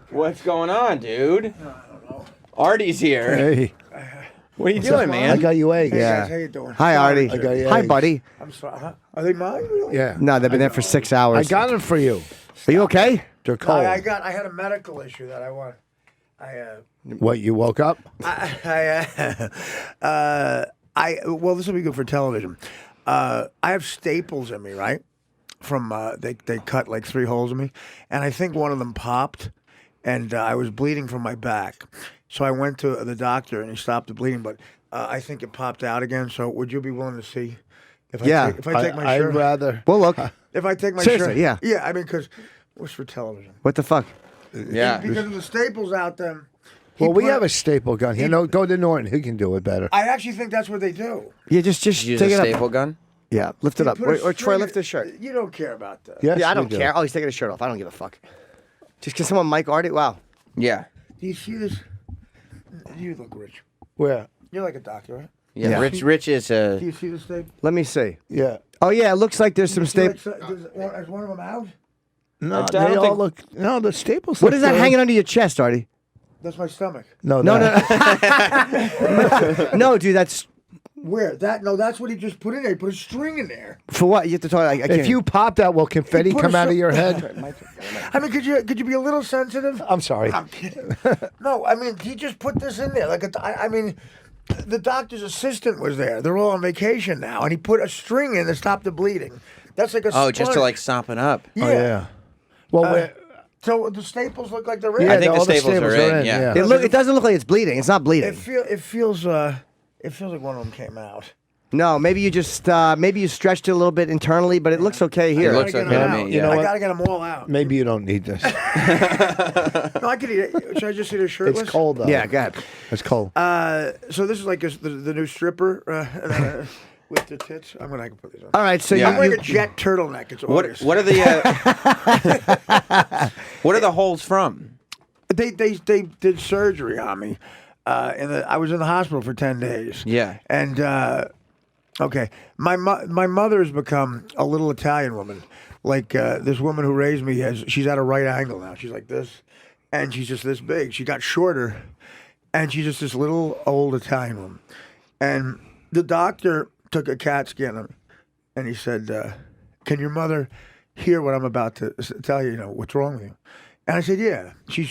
What's going on, dude? I don't know. Artie's here. Hey, What are you doing, man? I got you eggs. Hey Yeah. guys, how you doing? Hi, Artie. I got you Hi, eggs. buddy. I'm sorry. Huh? Are they mine? Really? Yeah. No, they've been there for 6 hours. I got them for you. Are you okay? They're No, cold. I had a medical issue that I want. What, you woke up? Well, this will be good for television. I have staples in me, right? From they cut like 3 holes in me, and I think one of them popped, and I was bleeding from my back. So I went to the doctor, and he stopped the bleeding, but I think it popped out again. So would you be willing to see if Yeah. if I take my shirt? I'd rather. Well, look. If I take my Seriously, shirt, yeah. yeah. I mean, because what's for television? What the fuck? Yeah. Because of the staples out there. Well, we have a staple gun here. No, go to Norton. He can do it better. I actually think that's what they do. Yeah, just Use take a it up. staple gun? Yeah, lift it up. Put a Or Troy, string- lift his shirt. You don't care about that. Yes, Yeah, I we don't do. care. Oh, he's taking his shirt off. I don't give a fuck. Just because someone Mike Artie? Wow. Yeah. Do you see this? You look rich. Where? You're like a doctor, right? Yeah. Yeah. Rich is Do you see this staple? Let me see. Yeah. Oh, yeah, it looks like there's some staples. Is one of them out? No, don't they all think- look. No, the staples. What look is that good. hanging under your chest, Artie? That's my stomach. No, No, that- no. No, dude, that's... Where? That? No, that's what he just put in there. He put a string in there. For what? You have to talk... I can't... If you pop that, will confetti put come a out of so- your head? I mean, could you be a little sensitive? I'm sorry. I'm kidding. No, I mean, he just put this in there. I mean, the doctor's assistant was there. They're all on vacation now, and he put a string in to stop the bleeding. That's like a Oh, just to sponge. like sop it up. Yeah. Oh, yeah. Well, we're- So the staples look like they're in. yeah, I think the all staples are in, yeah. It doesn't look like it's bleeding. It's not bleeding. It feels like one of them came out. No, maybe you just... maybe you stretched it a little bit internally, but it looks okay here. It looks I gotta okay get to them me, out. yeah. know I what? gotta get them all out. maybe you don't need this. No, I could eat it. Should I just eat a shirtless? It's cold, though. Yeah, go ahead. It's cold. So this is like the new stripper with the tits. I can put these on. All right, so Yeah. I'm you... wearing you a jet turtleneck. It's What August. are the What are the holes from? They did surgery on me. I was in the hospital for 10 days. Yeah. And okay, my mother has become a little Italian woman. Like this woman who raised me she's at a right angle now. She's like this, and she's just this big. She got shorter, and she's just this little old Italian woman. And the doctor took a CAT scan of me, and he said, "Can your mother hear what I'm about to tell you? You know what's wrong with you?" And I said, "Yeah." She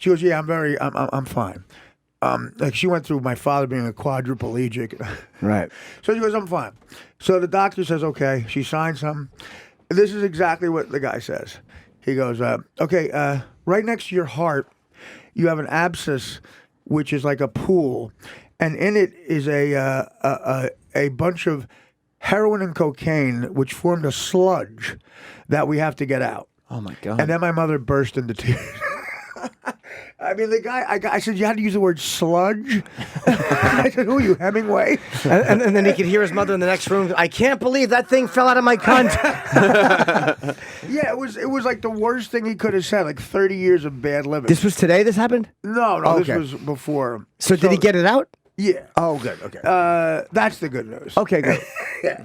goes, "Yeah, I'm fine." Like she went through my father being a quadriplegic. Right. So she goes, "I'm fine." So the doctor says, "Okay." She signs something. This is exactly what the guy says. He goes, "Okay, right next to your heart, you have an abscess, which is like a pool, and in it is a bunch of heroin and cocaine, which formed a sludge that we have to get out." Oh my god. And then my mother burst into tears. I mean, the guy, I said, "You had to use the word sludge?" I said, "Who are you, Hemingway?" And then he could hear his mother in the next room. I can't believe that thing fell out of my cunt. Yeah, it was like the worst thing he could have said, like 30 years of bad living. This was today this happened? No, Okay. this was before. So did he get it out? Yeah. Oh, good. Okay. That's the good news. Okay, good.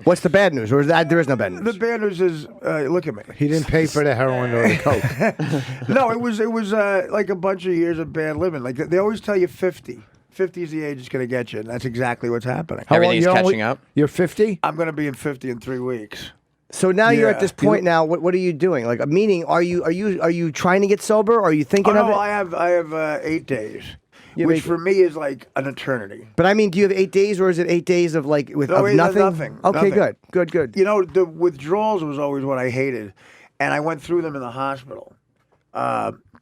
What's the bad news? Or is that there is no bad news? The bad news is, look at me. He didn't pay for the heroin or the coke. No, it was like a bunch of years of bad living. Like they always tell you 50. 50 is the age it's going to get you, and that's exactly what's happening. How old- Everything's you're catching up. You're 50? I'm going to be in 50 in 3 weeks. So now you're at Yeah. this point now. What are you doing? Like, meaning, are you trying to get sober? Or are you thinking Oh, of no, it? I have 8 days, You which make- for me is like an eternity. But I mean, do you have 8 days, or is it 8 days of like No, of wait, nothing? nothing, Okay, nothing. good. You know, the withdrawals was always what I hated, and I went through them in the hospital.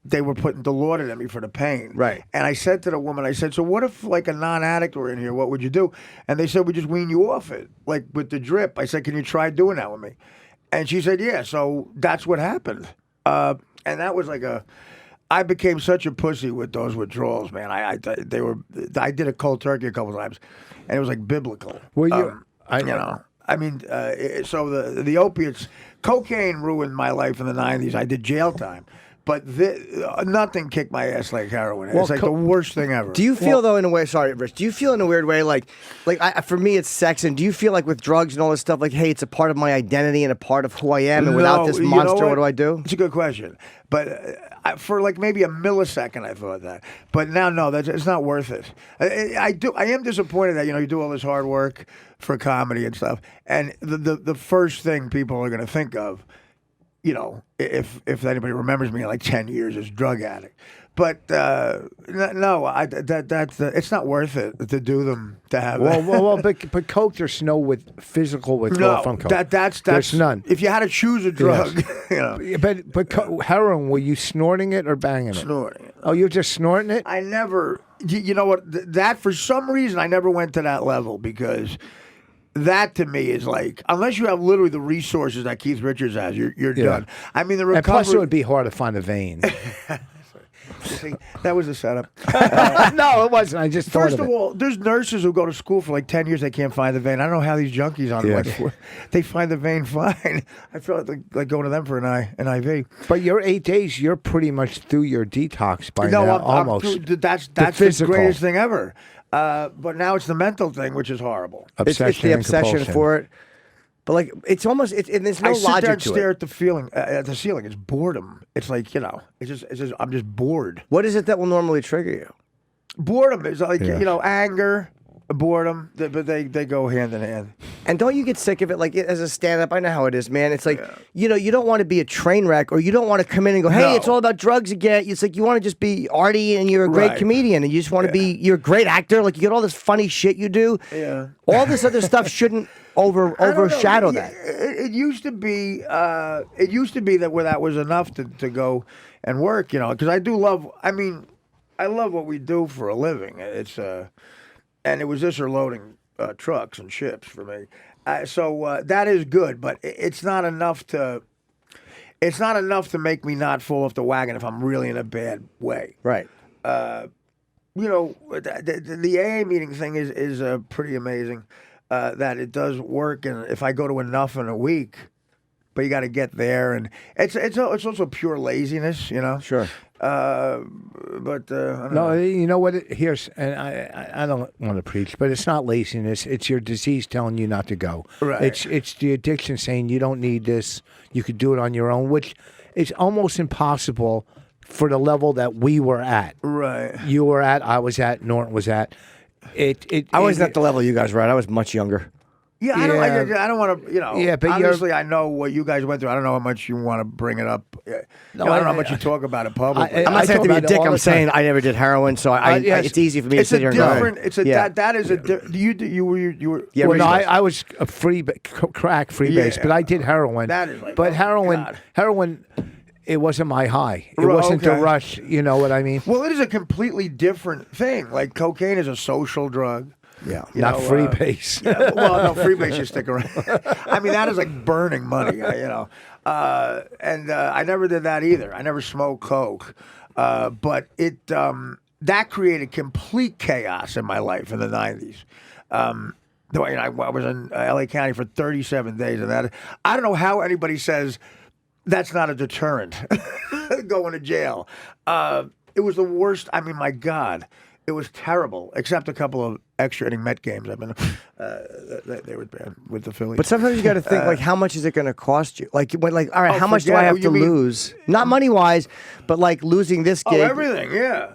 They were putting Dilaudid at me for the pain. Right. And I said to the woman, I said, "So what if like a non-addict were in here? What would you do?" And they said, "We just wean you off it, like with the drip." I said, "Can you try doing that with me?" And she said, "Yeah." So that's what happened. And that was like I became such a pussy with those withdrawals, man. I did a cold turkey a couple times, and it was like biblical. Were you- You know. I mean, so the opiates, cocaine ruined my life in the 90s. I did jail time. But nothing kicked my ass like heroin. Well, It's like the worst thing ever. Do you feel though in a way? Sorry, Rich. Do you feel in a weird way for me it's sex? And do you feel like with drugs and all this stuff, like, hey, it's a part of my identity and a part of who I am, and without No, this you know monster, what do I do? It's a good question. But for like maybe a millisecond, I thought that, but now no, it's not worth it. I am disappointed that you do all this hard work for comedy and stuff, and the first thing people are going to think of, if anybody remembers me in like 10 years, is drug addict. But no, it's not worth it to do them to have. But coke, there's no physical withdrawal from coke. There's none. If you had to choose a drug, But heroin, were you snorting it or banging it? Snorting it. Oh, you're just snorting it? I never. You know what? That for some reason I never went to that level because. That to me is like, unless you have literally the resources that Keith Richards has, you're done. I mean, the recovery. And plus, it would be hard to find a vein. See, that was the setup. No, it wasn't. I just thought First of all, there's nurses who go to school for like 10 years. They can't find the vein. I don't know how these junkies on they find the vein fine. I feel like going to them for an IV. But your 8 days, you're pretty much through your detox by now, almost. That's the greatest thing ever. But now it's the mental thing, which is horrible. It's the obsession for it. But like, it's almost there's no I sit logic there and to stare it. at the ceiling. It's boredom. It's like it's just I'm just bored. What is it that will normally trigger you? Boredom is like anger, boredom, but they go hand in hand. And don't you get sick of it? Like as a stand-up, I know how it is, man. It's like you don't want to be a train wreck, or you don't want to come in and go, "Hey, it's all about drugs again." It's like you want to just be Artie, and you're a great comedian, and you just want to be. You're a great actor. Like you get all this funny shit you do. Yeah. All this other stuff shouldn't overshadow that. It used to be. It used to be that where that was enough to go and work. Because I do love. I mean, I love what we do for a living. It's and it was this or loading trucks and ships for me. So that is good, but it's not enough to. It's not enough to make me not fall off the wagon if I'm really in a bad way. Right. The AA meeting thing is pretty amazing. That it does work, and if I go to enough in a week, but you got to get there, and it's also pure laziness, Sure. But I don't No, know. you know what? Here's, and I don't want to preach, but it's not laziness. It's your disease telling you not to go. Right. It's the addiction saying you don't need this. You could do it on your own, which is almost impossible for the level that we were at. Right. You were at. I was at. Norton was at. I wasn't at the level you guys were at. I was much younger. Yeah, I don't want to, Yeah, but obviously I know what you guys went through. I don't know how much you want to bring it up. No, I don't know how much you talk about it publicly. I'm not saying talk to be a about it dick. all I'm the saying time. I never did heroin, so yes. it's easy for me to sit here and go. That is a you were. Yeah, Well, no, Richard. I was a crack freebase, but I did heroin. That is like, but oh, heroin, God. it wasn't my high. It wasn't the rush. You know what I mean? Well, it is a completely different thing. Like cocaine is a social drug. Yeah. Not freebase. Well, no, freebase you stick around. I mean, that is like burning money, And I never did that either. I never smoked coke, but it that created complete chaos in my life in the '90s. I was in LA County for 37 days, and that I don't know how anybody says that's not a deterrent going to jail. It was the worst. I mean, my God. It was terrible, except a couple of extra inning Met games. I've been, they were bad with the Phillies. But sometimes you got to think, how much is it going to cost you? All right, how much do I have to lose? Not money wise, but like losing this gig. Oh, everything, yeah.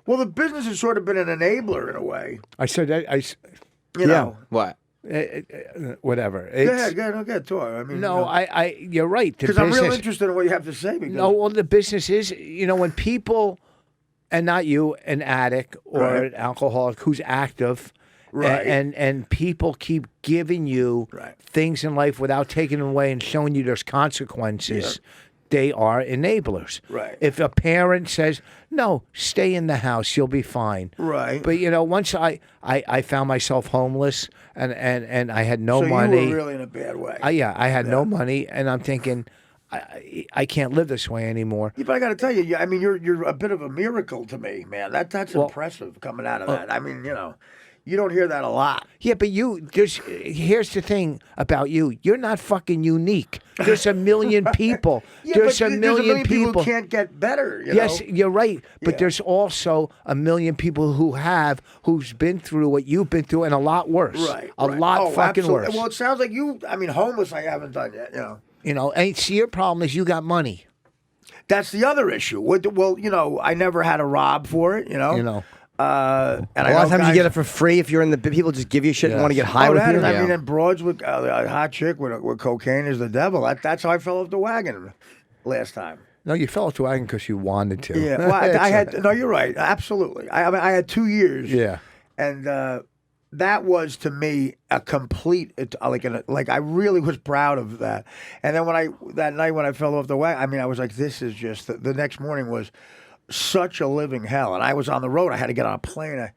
Well, the business has sort of been an enabler in a way. I said You know. What? whatever. Go ahead, talk. I mean, you're right. Because I'm real interested in what you have to say. Because The business is, when people. And not you, an addict or an alcoholic who's active, right? And people keep giving you things in life without taking them away and showing you there's consequences. Yeah. They are enablers. Right. If a parent says, "No, stay in the house, you'll be fine." Right. But once I found myself homeless and I had no money. So you were really in a bad way. I had no money, and I'm thinking. I can't live this way anymore. Yeah, but I got to tell you, I mean, you're a bit of a miracle to me, man. That's impressive coming out of that. I mean, you don't hear that a lot. Yeah, but here's the thing about you. You're not fucking unique. There's a million people. There's a million people who can't get better. Yes, you're right. But there's also a million people who's been through what you've been through and a lot worse. Right. A lot fucking absolutely. worse. Well, it sounds like homeless I haven't done yet, and see, your problem is you got money. That's the other issue. Well, I never had a rob for it. And a lot of times you get it for free if you're in the people just give you shit and want to get high with you. I mean, and broads with a hot chick with cocaine is the devil. That's how I fell off the wagon last time. No, you fell off the wagon because you wanted to. Yeah, well, I had. No, you're right. Absolutely. I had 2 years. Yeah, and that was to me a complete. Like I really was proud of that. And then that night when I fell off the wagon, I mean, I was like, this is just. The next morning was such a living hell, and I was on the road. I had to get on a plane.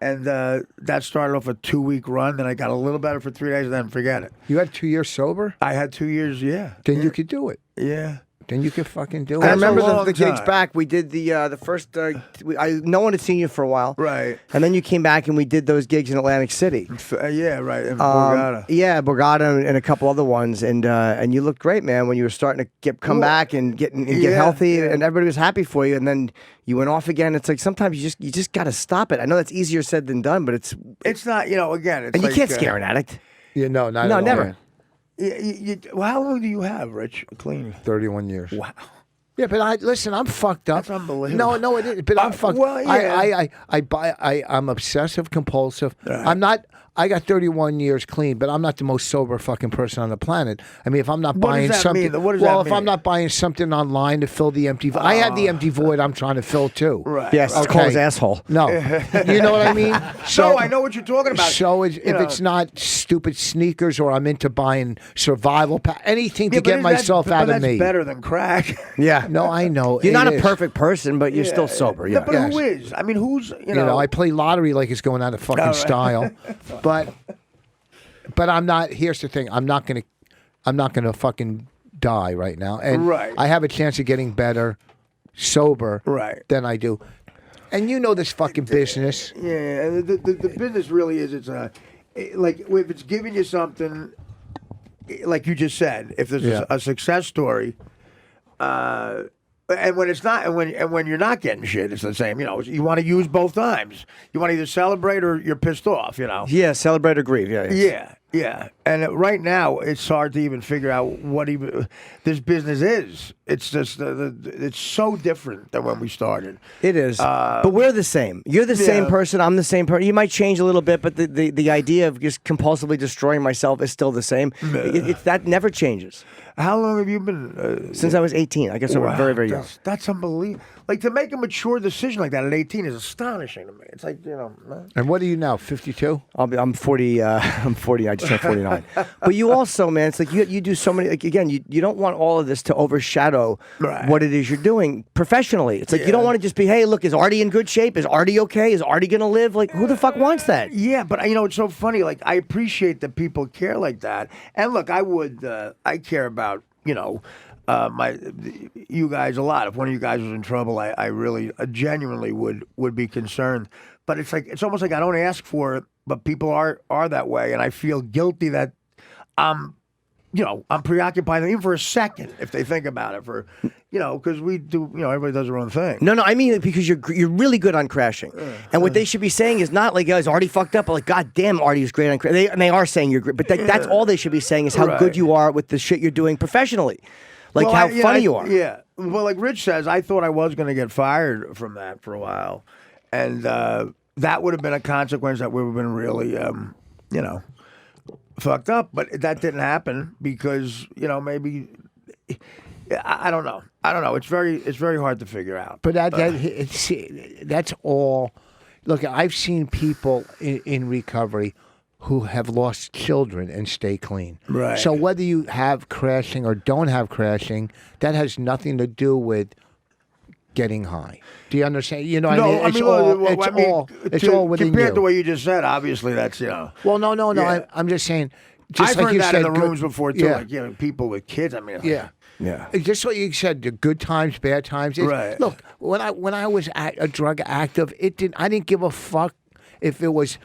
And that started off a 2-week run. Then I got a little better for 3 days, and then forget it. You had 2 years sober? I had 2 years, yeah. Then you could do it. Yeah. Then you could fucking do it. I remember That's a the gigs long time. back. We did the first. No one had seen you for a while, Right. and then you came back and we did those gigs in Atlantic City. Yeah, right. In Borgata. Yeah, Borgata and a couple other ones, and you looked great, man. When you were starting to come back and get healthy, and everybody was happy for you, and then you went off again. It's like sometimes you just got to stop it. I know that's easier said than done, but it's not. Again, it's and like, you can't scare an addict. Yeah, no, not No, at all. never. Well, how long do you have, Rich? Clean. 31 years. Wow. Yeah, but listen, I'm fucked up. That's unbelievable. No, it is. But I'm fucked. Well, yeah. I'm obsessive compulsive. Right. I'm not. I got 31 years clean, but I'm not the most sober fucking person on the planet. I mean, if I'm not What does buying that something, mean? What does well, that if I'm mean? not buying something online to fill the empty, I have the empty void I'm trying to fill too. Right. Yes, it's called his asshole. No, you know what I mean. So I know what you're talking about. So if it's not stupid sneakers or I'm into buying survival anything to get myself out of me. That's better than crack. Yeah. No, I know. You're it not a is. perfect person, but you're still sober. Yeah. But Yes. who is? I mean, who's You know, I play lottery like it's going out of fucking style, but I'm not. Here's the thing: I'm not gonna fucking die right now, and Right. I have a chance of getting better sober Right. than I do. And you know this fucking business. Yeah, and the business really is. It's like if it's giving you something, like you just said, if there's Yeah. a success story. And when it's not, and when you're not getting shit, it's the same. You want to use both times. You want to either celebrate or you're pissed off. Yeah, celebrate or grieve. Yeah. Yeah. And right now, it's hard to even figure out what even this business is. It's just it's so different than when we started. It is. But we're the same. You're the same person. I'm the same person. You might change a little bit, but the idea of just compulsively destroying myself is still the same. That never changes. How long have you been? Since I was 18. I guess I was very, very young. That's unbelievable. Like, to make a mature decision like that at 18 is astonishing to me. It's like, And what are you now? 52? I'm 40. I'm 40. I just turned 49. But you also, man, it's like you do so many. Like, again, you don't want all of this to overshadow what it is you're doing professionally. It's like you don't want to just be, hey, look, is Artie in good shape? Is Artie okay? Is Artie gonna live? Like, who the fuck wants that? Yeah, but it's so funny. Like, I appreciate that people care like that. And look, I care about you guys a lot. If one of you guys was in trouble, I really genuinely would be concerned. But it's almost like I don't ask for it, but people are that way, and I feel guilty that I'm preoccupied even for a second if they think about it because we do, everybody does their own thing. No, I mean because you're really good on crashing, and what they should be saying is not like, is Artie fucked up, but like, God damn, Artie is great on crashing. They are saying you're great, but that's all they should be saying is how good you are with the shit you're doing professionally, like how funny you are. Yeah, well, like Rich says, I thought I was going to get fired from that for a while, and that would have been a consequence that would have been really, fucked up. But that didn't happen because maybe. I don't know. It's very hard to figure out. But that's all. Look, I've seen people in recovery who have lost children and stay clean. Right. So whether you have crashing or don't have crashing, that has nothing to do with getting high. Do you understand? It's all within compared you. to what you just said. Obviously, that's Well, no. Yeah. I'm just saying. Just I've like heard you that said, in the rooms before too. Yeah. Like people with kids. I mean, Yeah. Yeah. Just what you said, the good times, bad times. Right. Look, when I was a drug active, I didn't give a fuck if it was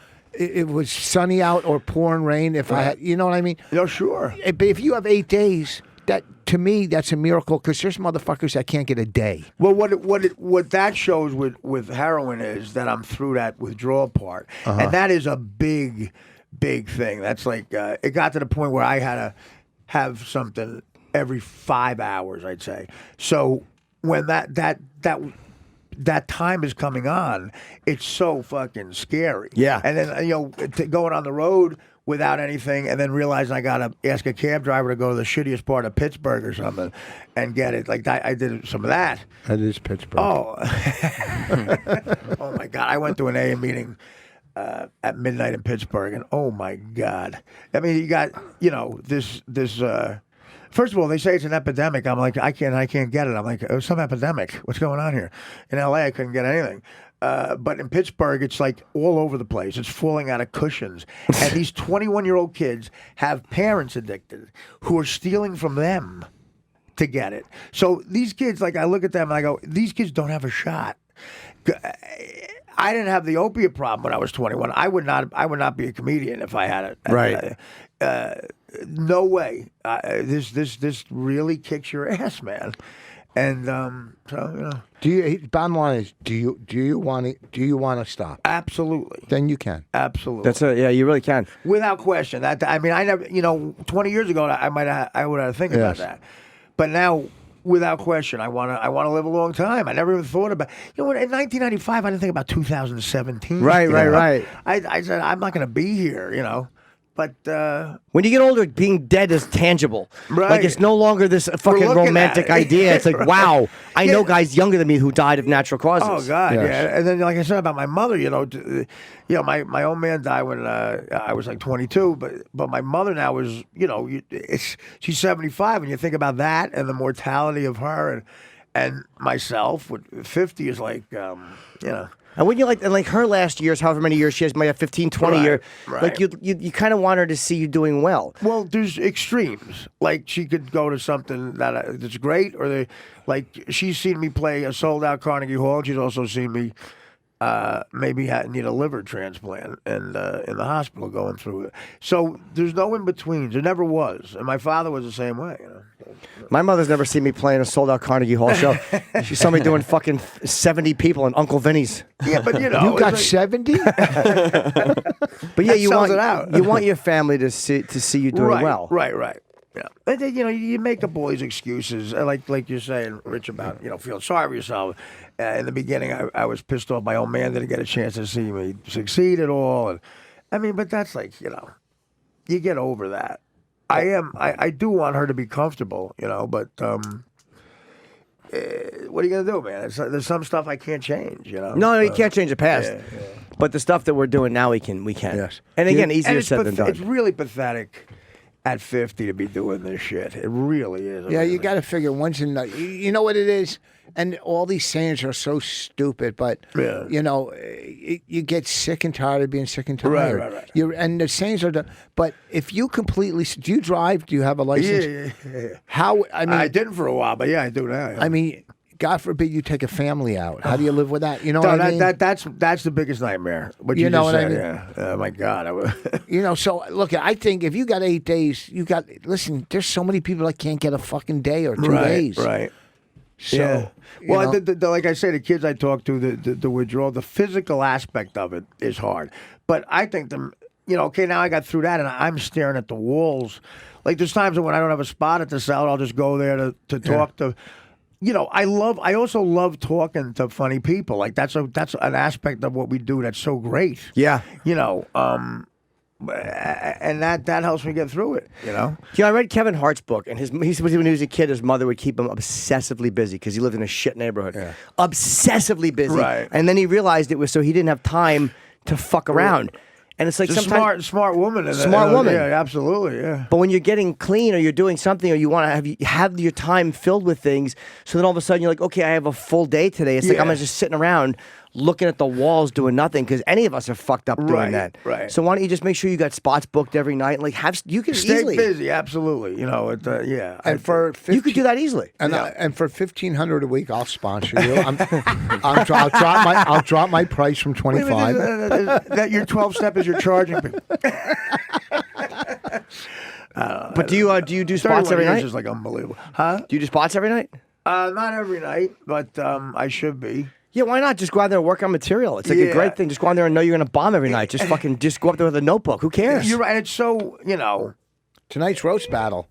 sunny out or pouring rain. If I had, you know what I mean? No, sure. But if you have 8 days, that to me that's a miracle because there's motherfuckers that can't get a day. Well, what that shows with heroin is that I'm through that withdrawal part, and that is a big thing. That's like it got to the point where I had to have something every 5 hours, I'd say. So when that time is coming on, it's so fucking scary. Yeah. And then going on the road without anything, and then realizing I gotta ask a cab driver to go to the shittiest part of Pittsburgh or something, and get it. Like I did some of that. That is Pittsburgh. Oh, oh my God! I went to an AA meeting at midnight in Pittsburgh, and oh my God! I mean, you got this. First of all, they say it's an epidemic. I'm like, I can't get it. I'm like, oh, some epidemic. What's going on here? In LA, I couldn't get anything. But in Pittsburgh, it's like all over the place. It's falling out of cushions. And these 21-year-old kids have parents addicted who are stealing from them to get it. So these kids, like, I look at them and I go, these kids don't have a shot. I didn't have the opiate problem when I was 21. I would not be a comedian if I had it. Right. No way. This really kicks your ass, man. And Bottom line is, do you want to stop? Absolutely. Then you can. Absolutely. Yeah, you really can. Without question. I mean, I never. 20 years ago, I would have to think about that. But now, without question, I want to live a long time. I never even thought about. In 1995, I didn't think about 2017. Right. I said I'm not going to be here. But when you get older, being dead is tangible. Right. Like it's no longer this fucking romantic idea. It's like, wow, I know guys younger than me who died of natural causes. Oh God, yeah. And then, like I said about my mother, my old man died when I was like 22. But my mother now is, she's 75, and you think about that and the mortality of her and myself with 50 is like, And when you like her last years, however many years she has, might have 15, 20 years, like you kind of want her to see you doing well. Well, there's extremes. Like she could go to something that's great, or she's seen me play a sold out Carnegie Hall. She's also seen me maybe need a liver transplant and in the hospital going through it. So there's no in betweens. There never was, and my father was the same way. My mother's never seen me playing a sold out Carnegie Hall show. She saw me doing fucking 70 people in Uncle Vinny's. Yeah, but you got 70. But yeah, you want your family to see you doing well. Right. Yeah, and then, you make up all these excuses, like you're saying, Rich, about feeling sorry for yourself. In the beginning, I was pissed off my old man didn't get a chance to see me succeed at all, and I mean, but that's like you get over that. I do want her to be comfortable, but what are you gonna do, man? There's some stuff I can't change, No, you can't change the past. Yeah. But the stuff that we're doing now, we can. Yes. And again, easier said than done. It's really pathetic at 50 to be doing this shit. It really is. Yeah, you got to figure once in the, you know what it is, and all these sayings are so stupid, but you get sick and tired of being sick and tired. Right. And the sayings are but if you completely, do you drive? Do you have a license? Yeah. How? I mean, I didn't for a while, but yeah, I do now. Yeah. I mean, God forbid you take a family out. How do you live with that? You know what I mean? That's the biggest nightmare. What you know just what said, I mean? Yeah. Oh my God. So look, I think if you got 8 days, listen, there's so many people that can't get a fucking day or 2 days. Right. So, yeah. Well, like I say, the kids I talk to, the withdrawal, the physical aspect of it is hard. But I think okay, now I got through that, and I'm staring at the walls. Like there's times when I don't have a spot at the cell, I'll just go there to talk to. I also love talking to funny people. Like that's an aspect of what we do that's so great. Yeah. And that helps me get through it. I read Kevin Hart's book, and he said when he was a kid, his mother would keep him obsessively busy because he lived in a shit neighborhood. Yeah. Obsessively busy. Right. And then he realized it was so he didn't have time to fuck around. And it's like it's sometimes smart woman. Smart woman. Yeah, absolutely. Yeah. But when you're getting clean or you're doing something or you want to have your time filled with things, so then all of a sudden you're like, okay, I have a full day today. It's like I'm just sitting around looking at the walls doing nothing because any of us are fucked up doing that. Right. So why don't you just make sure you got spots booked every night? Like you can stay easily busy. Absolutely. Yeah. And for 15, you could do that easily. And for $1,500 a week, I'll sponsor you. I'll drop my price from 25. That your 12-step is you're charging people. But do you do spots every night? Is like unbelievable. Huh? Do you do spots every night? Not every night, but I should be. Yeah, why not? Just go out there and work on material. It's like a great thing. Just go out there and know you're going to bomb every night. Just go up there with a notebook. Who cares? You're right. It's so, Tonight's roast battle.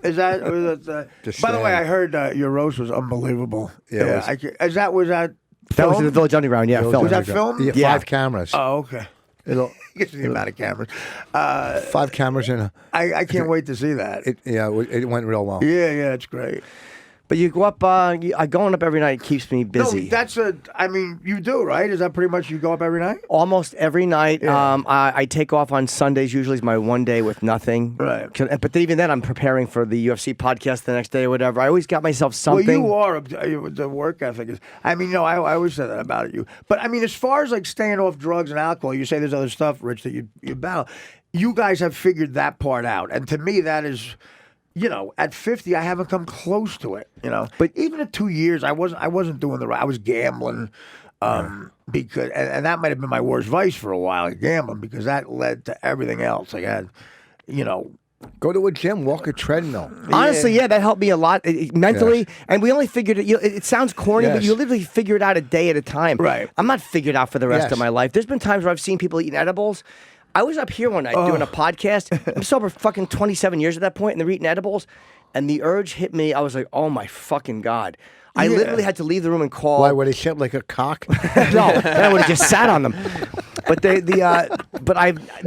Is that? Or is that by the way, I heard your roast was unbelievable. Yeah. Was that? That was in the Village Underground. Yeah, Village film. Was that filmed? Yeah, 5 cameras. Oh, okay. It'll Gets the amount of cameras. 5 cameras in. I can't wait to see that. It went real well. Yeah, it's great. But you go up, going up every night keeps me busy. No, I mean, you do, right? Is that pretty much you go up every night? Almost every night. Yeah. I take off on Sundays. Usually is my one day with nothing. Right. But even then, I'm preparing for the UFC podcast the next day or whatever. I always got myself something. Well, you are. The work ethic is. I mean, I always say that about you. But I mean, as far as like staying off drugs and alcohol, you say there's other stuff, Rich, that you battle. You guys have figured that part out, and to me, that is. At 50, I haven't come close to it. But even at 2 years, I wasn't doing the right. I was gambling, because and that might have been my worst vice for a while, gambling, because that led to everything else. I had, Go to a gym, walk a treadmill. Honestly, that helped me a lot mentally. And we only figured it. It sounds corny, but you literally figure it out a day at a time. Right. I'm not figured out for the rest of my life. There's been times where I've seen people eating edibles. I was up here one night doing a podcast. I'm sober fucking 27 years at that point, and they're eating edibles. And the urge hit me. I was like, oh my fucking God. I literally had to leave the room and call. Why, were they shaped like a cock? No, then I would have just sat on them. But they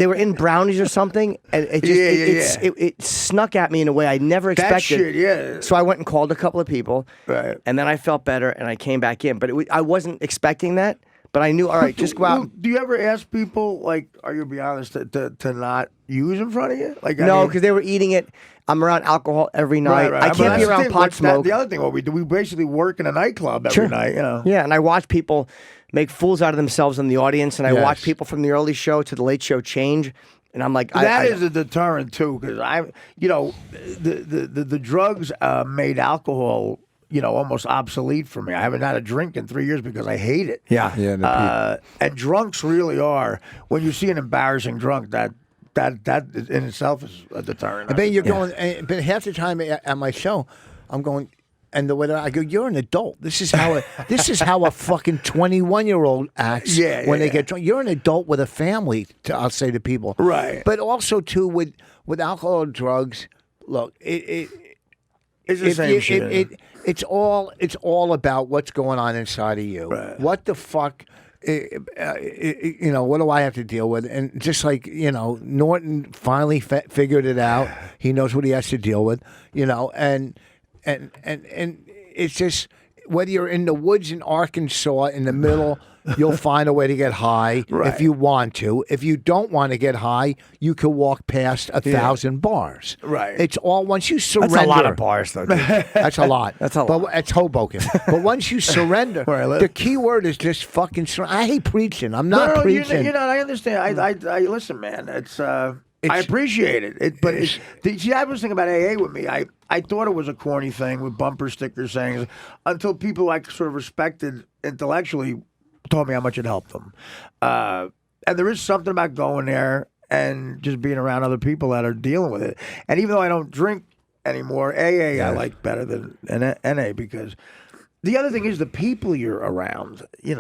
were in brownies or something, and it snuck at me in a way I never expected. That shit, yeah. So I went and called a couple of people, right, and then I felt better, and I came back in. But I wasn't expecting that. But I knew, all right, just go out. Do you ever ask people, like, are you be honest, to not use in front of you? Like, no, because they were eating it. I'm around alcohol every night. Right. I can't be around pot smoke. The other thing, what we do, we basically work in a nightclub every night. Yeah, and I watch people make fools out of themselves in the audience, and I watch people from the early show to the late show change. And I'm like, that is a deterrent too, because the drugs made alcohol, almost obsolete for me. I haven't had a drink in 3 years because I hate it. Yeah. And drunks really are. When you see an embarrassing drunk, that in itself is a deterrent. I bet you're going. But half the time at my show, I'm going, and the way that I go, you're an adult. This is how a fucking 21-year-old acts when they get drunk. You're an adult with a family. I'll say to people, right? But also too with alcohol and drugs. Look, it's the same shit. It's all about what's going on inside of you. Right. What the fuck? What do I have to deal with? And just like, Norton finally figured it out. He knows what he has to deal with, and it's just, whether you're in the woods in Arkansas in the middle, you'll find a way to get high if you want to. If you don't want to get high, you can walk past 1,000 bars. Right. It's all, once you surrender. That's a lot of bars, though, dude. That's a lot. That's a lot. But it's Hoboken. But once you surrender, the key word is just fucking surrender. I hate preaching. I'm not preaching. I understand. I listen, man. I appreciate it. See, I was thinking about AA with me. I thought it was a corny thing with bumper stickers saying, until people I sort of respected intellectually told me how much it helped them. And there is something about going there and just being around other people that are dealing with it. And even though I don't drink anymore, AA I like better than NA, because the other thing is the people you're around, in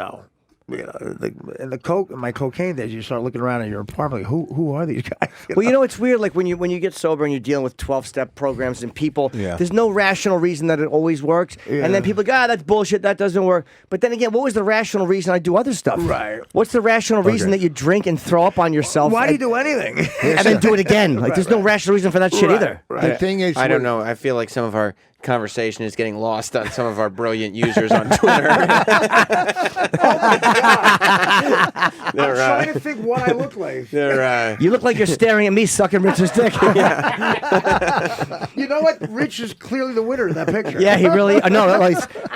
my cocaine days, you start looking around in your apartment, like, who are these guys? Well, it's weird. Like when you get sober and you're dealing with 12-step programs and people, there's no rational reason that it always works. And then people go, that's bullshit. That doesn't work. But then again, what was the rational reason I do other stuff? Right. What's the rational reason that you drink and throw up on yourself? Why do you do anything? And then do it again? Like there's no rational reason for that shit either. Right. The thing is, I don't know. I feel like some of our conversation is getting lost on some of our brilliant users on Twitter. I'm trying to think what I look like. You look like you're staring at me sucking Rich's dick. You know what? Rich is clearly the winner of that picture. Yeah, he really.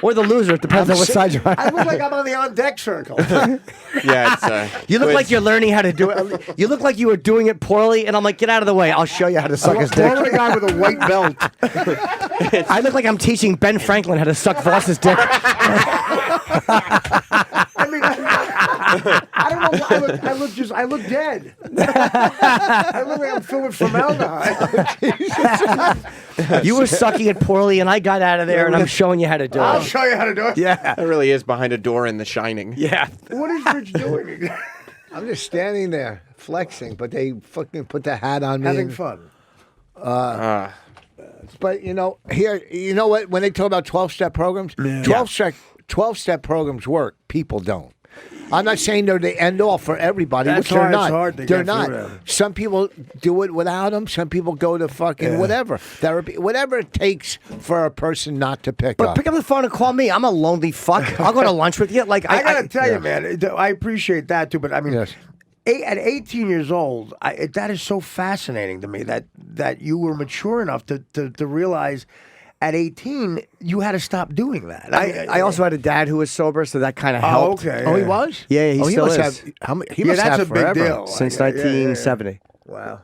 Or the loser. It depends on what side you're on. I look like I'm on the on deck circle. You look like you're learning how to do it. You look like you were doing it poorly, and I'm like, get out of the way. I'll show you how to suck his dick. I'm a guy with a white belt. I look like I'm teaching Ben Franklin how to suck Voss's dick. I mean, I don't know. I look dead. I look like I'm filled with formaldehyde. You were sucking it poorly, and I got out of there, and I'm showing you how to do it. I'll show you how to do it. Yeah, That really is behind a door in The Shining. yeah. What is Rich doing? I'm just standing there flexing, but they fucking put the hat on me. Having fun. But here, you know what? When they talk about 12-step programs, 12-step programs work. People don't. I'm not saying they're the end all for everybody, That's which they're hard. not. It's hard to they're get not. through them. Some people do it without them. Some people go to fucking whatever therapy, whatever it takes for a person not to pick But up. pick up the phone and call me. I'm a lonely fuck. I'll go to lunch with you. Like I gotta tell you, man, I appreciate that too. But I mean, Yes. at 18 years old, that is so fascinating to me that you were mature enough to realize at 18 you had to stop doing that. I also had a dad who was sober, so that kind of helped. okay. Oh, he was? Yeah, he still must is. have. How many? He Yeah, must that's have a big forever. deal. Since Yeah, 1970. Wow.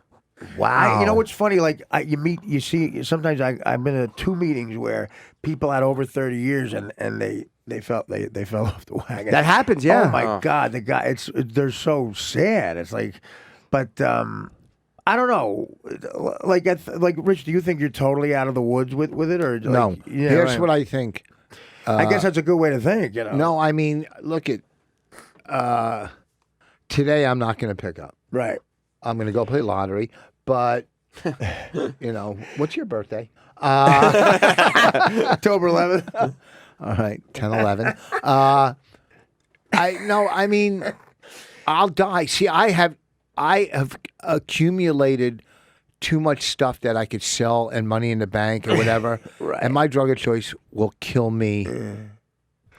Wow. You know what's funny? Like you see. Sometimes I've been at 2 meetings where people had over 30 years and they fell off the wagon. That happens, yeah. Oh my God, the guy. They're so sad. It's like, but I don't know. Like Rich, do you think you're totally out of the woods with it or No. Like, yeah, Here's right. what I think. I guess that's a good way to think. No, I mean, look at. Today, I'm not going to pick up. Right. I'm going to go play lottery, but what's your birthday? October 11th. All right, 10, 11. I mean, I'll die. See, I have accumulated too much stuff that I could sell and money in the bank or whatever. Right. And my drug of choice will kill me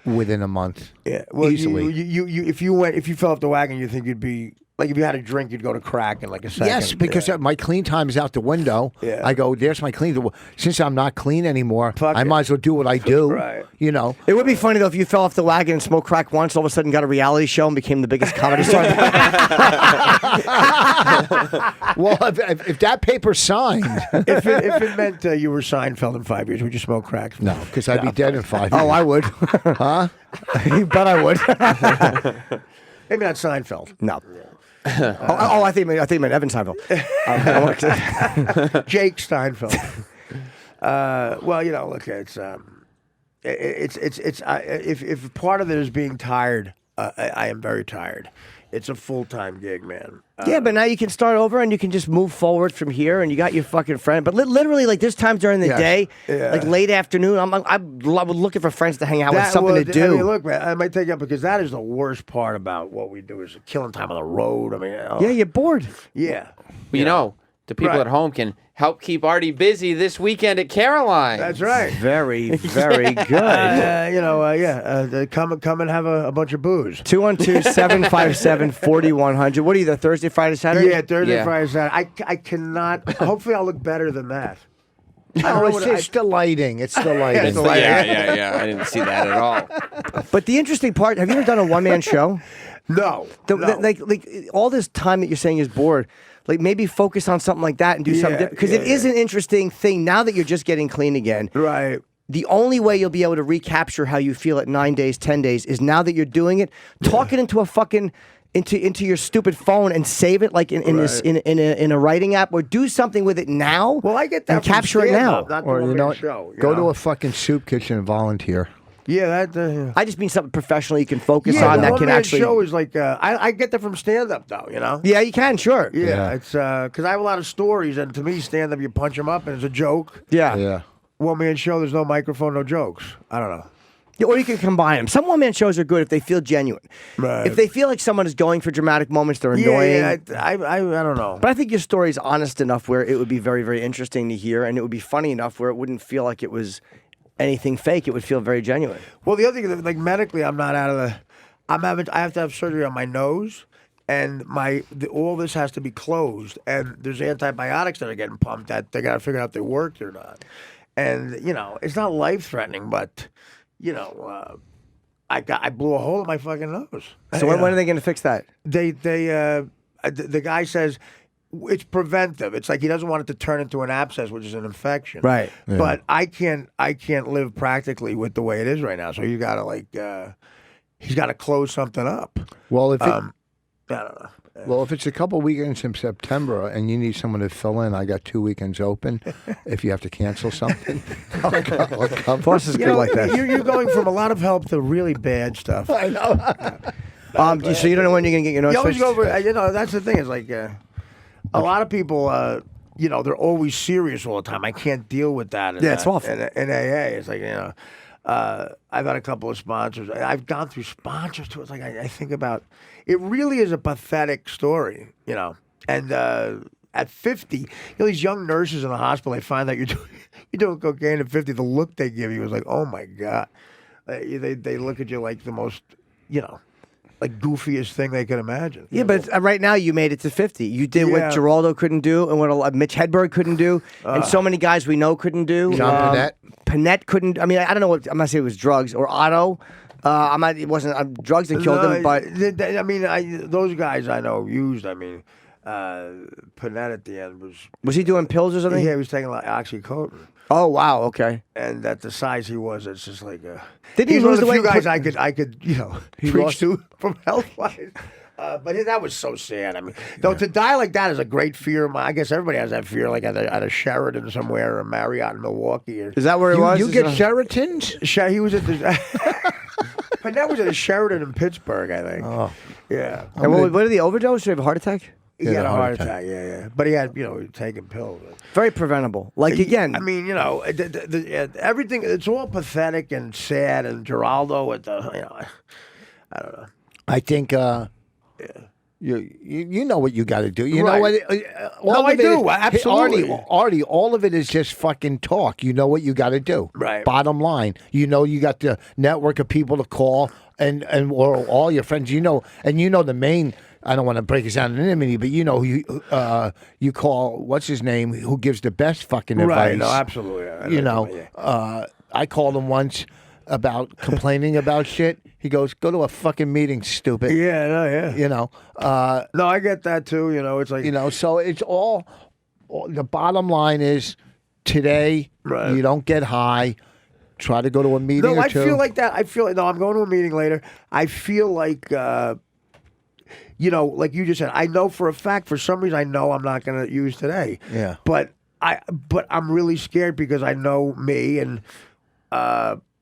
within a month. Yeah. Well, easily. You if you fell off the wagon, you think you'd be like if you had a drink, you'd go to crack in like a second. Yes, because my clean time is out the window. Yeah. I go, there's my clean. Since I'm not clean anymore, Fuck I it. might as well do what I do. Right. It would be funny though if you fell off the wagon and smoked crack once, all of a sudden got a reality show and became the biggest comedy star. Well, if that paper's signed, if it meant you were Seinfeld in 5 years, would you smoke crack? no, because I'd be dead in 5 years. Oh, I would. Huh? You bet I would. Maybe not Seinfeld. No. I think you meant Evan Seinfeld. Jake Steinfeld. Well, look, it's if part of it is being tired, I am very tired. It's a full-time gig, man. Yeah, but now you can start over and you can just move forward from here, and you got your fucking friend. But literally, like there's times during the Yes. day, Yeah. like late afternoon, I'm looking for friends to hang out with, something to do. I mean, look, man, I might take you up because that is the worst part about what we do is killing time on the road. I mean, Yeah, you're bored. yeah. The people Right. at home can help keep Artie busy this weekend at Caroline. That's right. Very, very good. Come and have a bunch of booze. 212-757-4100. What are you, the Thursday, Friday, Saturday? Yeah, Thursday, Yeah. Friday, Saturday. I cannot. Hopefully, I'll look better than that. No, it's the lighting. It's the lighting. It's the lighting. Yeah. I didn't see that at all. But the interesting part, have you ever done a one-man show? No, The- no. Like all this time that you're saying is bored, like maybe focus on something like that and do something Yeah, different. Because it is an interesting thing now that you're just getting clean again. right. The only way you'll be able to recapture how you feel at 9 days, 10 days is now that you're doing it, talk it into a fucking into your stupid phone and save it like in a writing app, or do something with it now. Well, I get that. and from capture it now. stand-up, not the Or one-man show. go to a fucking soup kitchen and volunteer. Yeah, that. I just mean something professional you can focus Yeah, on the that can one-man actually. show is like I get that from stand-up though. Yeah, you can, sure. Yeah, it's because I have a lot of stories, and to me, stand-up, you punch them up, and it's a joke. Yeah. One-man show, there's no microphone, no jokes. I don't know. Yeah, or you can combine them. Some one-man shows are good if they feel genuine. Right. If they feel like someone is going for dramatic moments, they're annoying. Yeah, I don't know. But I think your story is honest enough where it would be very, very interesting to hear, and it would be funny enough where it wouldn't feel like it was anything fake. It would feel very genuine. Well, the other thing, like medically, I'm not out of the. I have to have surgery on my nose, and all this has to be closed. And there's antibiotics that are getting pumped that they got to figure out if they worked or not. And it's not life threatening, but I blew a hole in my fucking nose. So when are they going to fix that? The guy says it's preventive. It's like he doesn't want it to turn into an abscess, which is an infection. Right. Yeah. But I can't live practically with the way it is right now. So you got to he's got to close something up. Well, if I don't know. if it's a couple weekends in September and you need someone to fill in, I got 2 weekends open. If you have to cancel something, I'll come. Boss is good like that. You're going from a lot of help to really bad stuff. I know. So you don't know when you're going to get your nose You always fixed? go over. That's the thing. Is like a lot of people. you know, they're always serious all the time. I can't deal with that. Yeah, it's awful. In AA, it's like, you know, I've had a couple of sponsors. I've gone through sponsors too. It's like I think about. It really is a pathetic story, you know. And at 50, you know, these young nurses in the hospital, they find out you're doing cocaine at 50. The look they give you is like, oh my God. They look at you like the most, you know, like goofiest thing they could imagine. Yeah, but right now you made it to 50. You did what Geraldo couldn't do and what Mitch Hedberg couldn't do, and so many guys we know couldn't do. John Panette. Panette couldn't. I mean, I don't know what. I'm not saying it was drugs or Otto. It wasn't drugs that killed him, but I mean, those guys I know used. I mean, Panette at the end was he doing pills or something? Yeah, he was taking like oxycodone. Oh wow, okay. And at the size he was, it's just like did he he's lose one of the the few weight? guys I could you know preach to from health wise. But that was so sad. I mean, though to die like that is a great fear. I guess everybody has that fear, like at a Sheraton somewhere or a Marriott in Milwaukee. Is that where he was? You get Sheratons? He was at the. But that was at a Sheraton in Pittsburgh, I think. Oh, yeah. And what did he overdose? Did he have a heart attack? He had a heart attack. Yeah. But he had, you know, taking pills. Very preventable. Like again, I mean, you know, everything. It's all pathetic and sad. And Geraldo at the, you know, I don't know. I think. You know what you got to do. You know Right. what? I do. Absolutely. Artie, all of it is just fucking talk. You know what you got to do. Right. Bottom line, you know you got the network of people to call and or all your friends. You know, and you know the main. I don't want to break his anonymity, but you know you call what's his name who gives the best fucking advice. Right. No, absolutely. You know, I called him once about complaining about shit. He goes, "Go to a fucking meeting, stupid." Yeah. No. Yeah. You know. No, I get that too. You know, it's like You know, so it's all the bottom line is today Right. you don't get high. Try to go to a meeting No, or I two. feel like that. No, I'm going to a meeting later. I feel like, you know, like you just said, I know for a fact, for some reason, I know I'm not going to use today. Yeah. But I'm really scared because I know me and,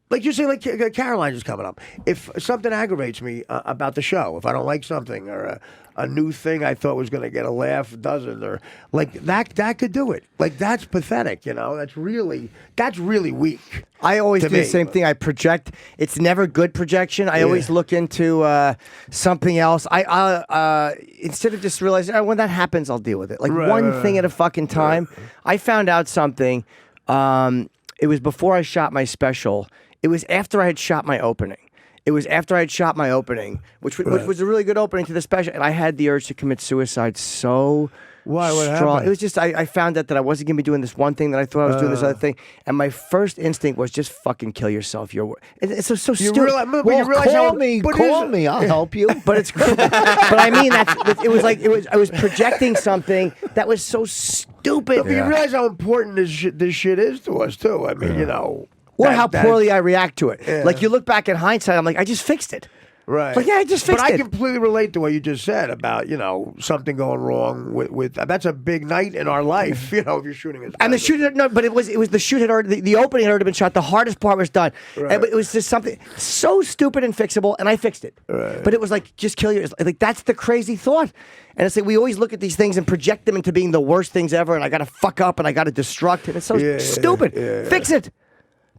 like you say, like Caroline's is coming up. If something aggravates me about the show, if I don't like something or a new thing I thought was going to get a laugh doesn't, or like that could do it. Like that's pathetic, you know. That's really weak. I always to do the me. same thing. I project. It's never good projection. I always look into something else. I instead of just realizing when that happens, I'll deal with it. Like one thing at a fucking time. I found out something. It was before I shot my special. It was after I had shot my opening. Which was a really good opening to the special, and I had the urge to commit suicide so Why? What strong. happened? It was just I found out that I wasn't going to be doing this one thing that I thought I was doing this other thing, and my first instinct was just fucking kill yourself. It's so You stupid. realize, but Well, you realize call how, me, but call here's- me. I'll help you. But it's but I mean it was like I was projecting something that was so stupid. But you realize how important this shit is to us too. I mean, you know, Or that- how that- poorly I react to it. Yeah. Like you look back in hindsight, I'm like, I just fixed it. Right. Like, yeah, I just fixed But I it. completely relate to what you just said about, you know, something going wrong with that's a big night in our life, you know, if you're shooting a And the shoot, no, but it was the shoot had already, the opening had already been shot. The hardest part was done. Right. And it was just something so stupid and fixable, and I fixed it. Right. But it was like, just kill yourself. Like, that's the crazy thought. And it's like, we always look at these things and project them into being the worst things ever, and I got to fuck up, and I got to destruct, and it's so stupid. Fix it.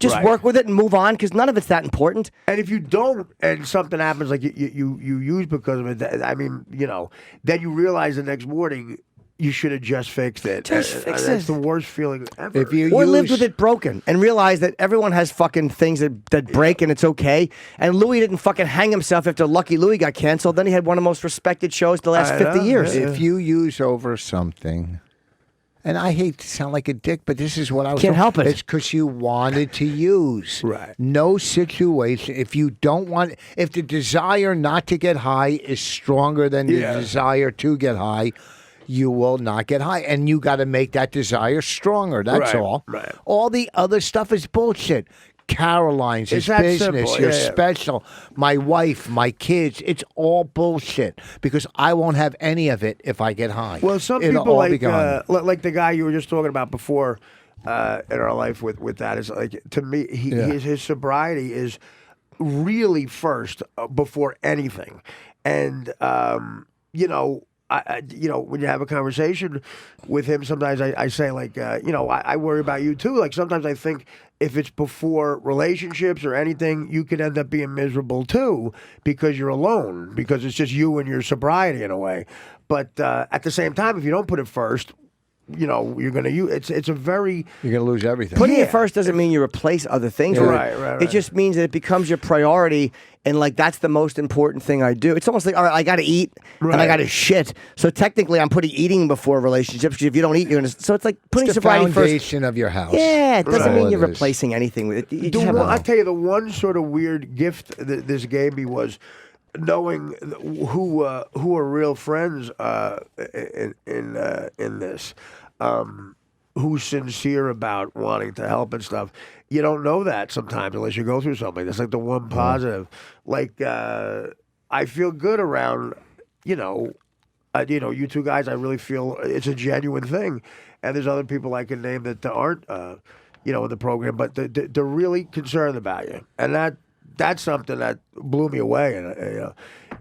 Just Right. work with it and move on, because none of it's that important. And if you don't, and something happens like you use because of it, I mean, you know, then you realize the next morning you should have just fixed it. Just And fix That's it. the worst feeling ever. If you Or lived use- with it broken and realized that everyone has fucking things that break and it's okay. And Louis didn't fucking hang himself after Lucky Louie got canceled. Then he had one of the most respected shows the last I 50 know, years. yeah. If you use over something, and I hate to sound like a dick, but this is what I was Can't help it. It's because you wanted to use. Right. No situation. If you don't want, if the desire not to get high is stronger than the desire to get high, you will not get high. And you got to make that desire stronger. That's Right, all. right. All the other stuff is bullshit. Caroline's, It's his that business, simple, your yeah, yeah. special, my wife, my kids. It's all bullshit because I won't have any of it if I get high. Well, some It'll people all be gone. like the guy you were just talking about before in our life with that is like, to me, his sobriety is really first before anything. And, you know, when you have a conversation with him, sometimes I say like, I worry about you too. Like sometimes I think if it's before relationships or anything, you could end up being miserable too because you're alone, because it's just you and your sobriety in a way. But at the same time, if you don't put it first, you're going to use it's a very You're going to lose everything. Putting it first doesn't mean you replace other things. with it. Right. It just means that it becomes your priority, and like that's the most important thing I do. It's almost like, all right, I got to eat and I got to shit. So technically, I'm putting eating before relationships. Because if you don't eat, you're gonna. So it's like putting It's the sobriety first. foundation of your house. Yeah, it doesn't Right. mean you're All it is. replacing anything with it. You just have I'll tell you, the one sort of weird gift that this gave me was knowing who are real friends in this. Who's sincere about wanting to help and stuff. You don't know that sometimes unless you go through something. That's like the one positive. Like I feel good around, you two guys. I really feel it's a genuine thing. And there's other people I can name that aren't, in the program, but they're really concerned about you. And that's something that blew me away. And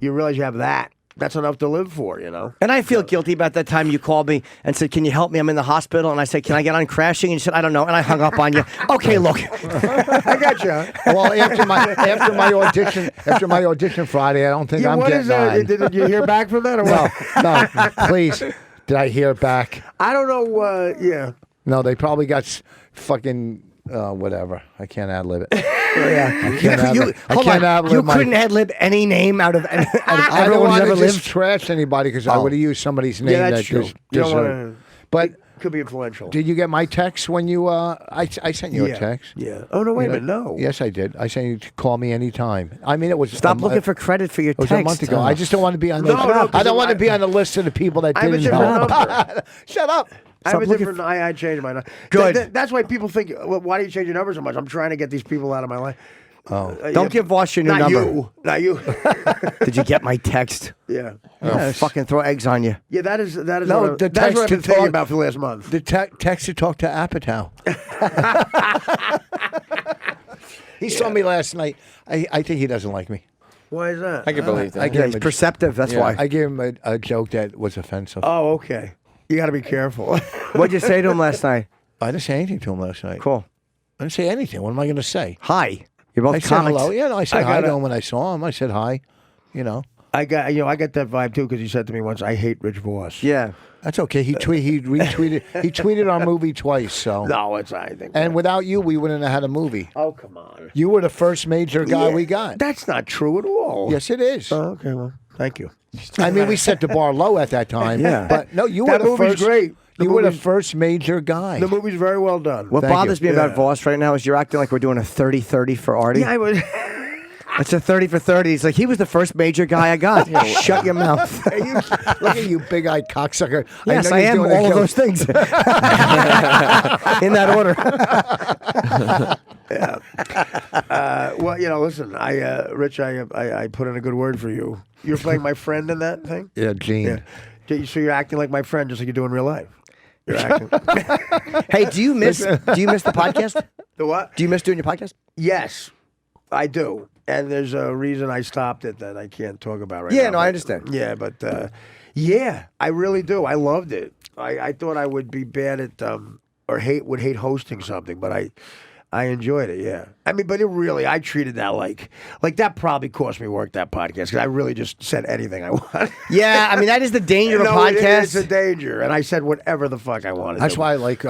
you realize you have that. That's enough to live for, And I feel guilty about that time you called me and said, "Can you help me? I'm in the hospital." And I said, "Can I get on Crashing?" And you said, "I don't know." And I hung up on you. Okay, look. I got you. Well, after my audition Friday, I don't think I'm what getting is that? on. Did you hear back from that or what? No, please. Did I hear back? I don't know. Yeah. No, they probably got fucking whatever. I can't ad-lib it. Yeah. I can't ad-lib You my- couldn't ad-lib any name out of I don't everyone who's want ever to just lived. trash anybody because I would have used somebody's name Yeah, that's that true. just You don't deserved. want to. But Could be influential. did you get my text when you? I sent you a text. Yeah. Oh no! Wait a minute. No. Yes, I did. I sent you to call me anytime. I mean, it was Stop looking for credit for your It was text. a month ago. I just don't want to be on. No, no, I don't want to I- be on the list of the people that I have a didn't different help. number. Shut up. I have a looking different. I changed my number. Good. That's why people think. Well, why do you change your number so much? I'm trying to get these people out of my life. Oh. Don't give Voss your new Not number. you. Not you. Did you get my text? Yeah. Yeah, fucking throw eggs on you. Yeah. That is. No, what, the that's text what I've been to thinking talk- about for the last month. The text to talk to Apatow. He saw me last night. I think he doesn't like me. Why is that? I can believe that. I Yeah, gave he's him perceptive. That's why. I gave him a joke that was offensive. Oh, okay. You got to be careful. What'd you say to him last night? I didn't say anything to him last night. Cool. I didn't say anything. What am I going to say? Hi. You're both I said comics. hello. Yeah, no, I said I hi to gotta- him when I saw him. I said hi. I got that vibe too because he said to me once, "I hate Rich Voss." Yeah. That's okay. He retweeted. He tweeted our movie twice. So No, it's I think. and without you, we wouldn't have had a movie. Oh, come on. You were the first major guy Yeah, we got. That's not true at all. Yes, it is. Oh, okay. Well, thank you. I mean, we set the bar low at that time. Yeah. But no, you That were the movie's first. great. The You were the movie's- first major guy. The movie's very well done. What Thank bothers you. me about Yeah. Voss right now is you're acting like we're doing a 30-30 for Artie. Yeah, I was. It's a 30 for 30. He's like, he was the first major guy I got. Shut your mouth. Hey, look at you, big-eyed cocksucker. Yes, know I you're am doing a all of joke. those things. In that order. Well, listen, Rich, I put in a good word for you. You're playing my friend in that thing. Yeah, Gene. Yeah. So you're acting like my friend, just like you do in real life. You're acting. Hey, do you miss the podcast? The what? Do you miss doing your podcast? Yes, I do. And there's a reason I stopped it that I can't talk about right now. Yeah, no, I but- understand. Yeah, but yeah, I really do. I loved it. I thought I would be bad at or would hate hosting something, but I enjoyed it. Yeah, I mean, but I treated that like that probably cost me work, that podcast, because I really just said anything I want. Yeah, I mean, that is the danger of a No, podcast. it's a danger, and I said whatever the fuck I wanted. That's why I like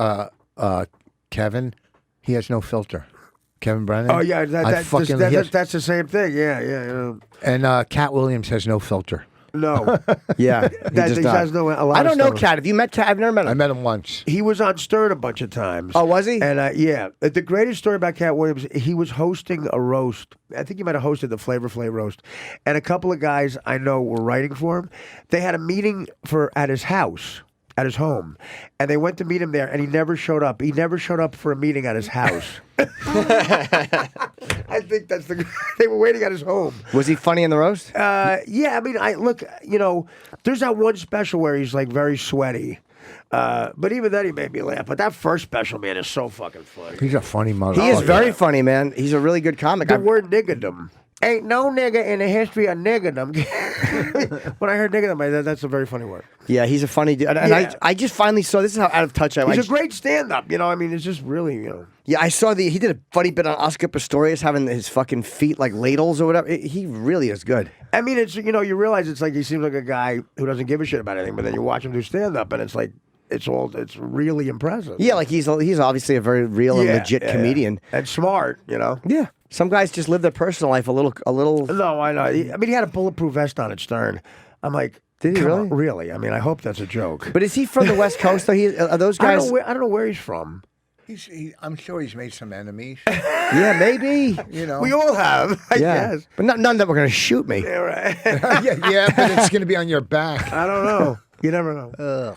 Kevin. He has no filter. Kevin Brennan. Oh yeah, I that's the same thing. Yeah. And Cat Williams has no filter. No, Yeah, that does he not. has no. A lot I of don't know stuff. Cat. Have you met Cat? I've never met him. I met him once. He was on Stern a bunch of times. Oh, was he? And yeah, the greatest story about Cat Williams, he was hosting a roast. I think he might have hosted the Flavor Flav roast. And a couple of guys I know were writing for him. They had a meeting at his house, at his home, and they went to meet him there, and he never showed up. He never showed up for a meeting at his house. I think they were waiting at his home. Was he funny in the roast? Yeah, I mean, look, there's that one special where he's like very sweaty. But even then he made me laugh. But that first special, man, is so fucking funny. He's a funny motherfucker. He is very funny, man. He's a really good comic. The word niggerdom Ain't no nigga in the history of niggerdom. When I heard niggerdom, that's a very funny word. Yeah, he's a funny dude. And Yeah. I just finally saw, this is how out of touch I am. He's a great stand-up. You know, I mean, it's just really, you know. Yeah, I saw he did a funny bit on Oscar Pistorius having his fucking feet like ladles or whatever. He really is good. I mean, it's, you know, you realize it's like he seems like a guy who doesn't give a shit about anything, but then you watch him do stand-up, and it's like, it's really impressive. Yeah, like he's obviously a very real and legit comedian. And smart, you know. Yeah. Some guys just live their personal life a little. No, I know. I mean, he had a bulletproof vest on at Stern. I'm like, did he come really? on, really? I mean, I hope that's a joke. But is he from the West Coast though? Are those guys? I don't know where he's from. I'm sure he's made some enemies. Yeah, maybe. You know. We all have, I Yeah, guess. but none that were going to shoot me. Yeah, right. yeah, but it's going to be on your back. I don't know. You never know.